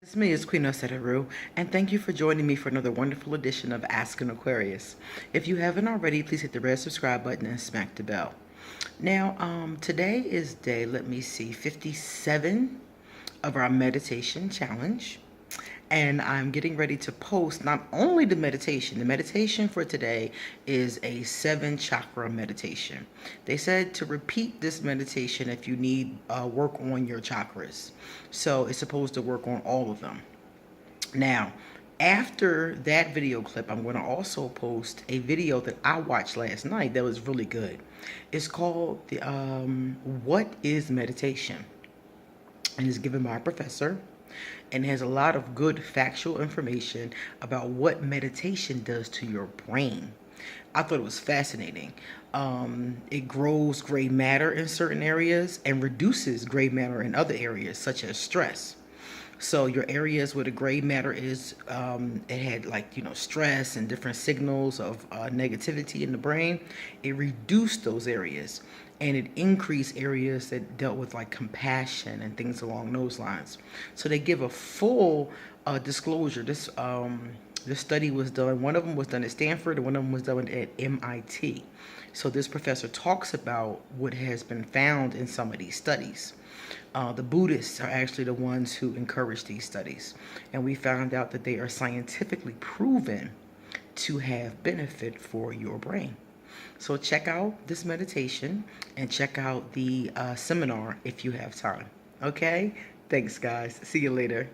It's me, it's Queen Oseteru, and thank you for joining me for another wonderful edition of Ask an Aquarius. If you haven't already, please hit the red subscribe button and smack the bell. Now, today is day, let me see, 57 of our meditation challenge. And I'm getting ready to post not only the meditation for today is a 7 chakra meditation. They said to repeat this meditation if you need work on your chakras. So it's supposed to work on all of them. Now, after that video clip, I'm going to also post a video that I watched last night that was really good. It's called the What is Meditation? And it's given by a professor and has a lot of good factual information about what meditation does to your brain. I thought it was fascinating. It grows gray matter in certain areas and reduces gray matter in other areas, such as stress. So your areas where the gray matter is, it had stress and different signals of negativity in the brain. It reduced those areas, and it increased areas that dealt with like compassion and things along those lines. So they give a full disclosure. This study was done. One of them was done at Stanford, and one of them was done at MIT. So this professor talks about what has been found in some of these studies. The Buddhists are actually the ones who encourage these studies, and we found out that they are scientifically proven to have benefit for your brain. So check out this meditation and check out the seminar if you have time. Okay? Thanks, guys. See you later.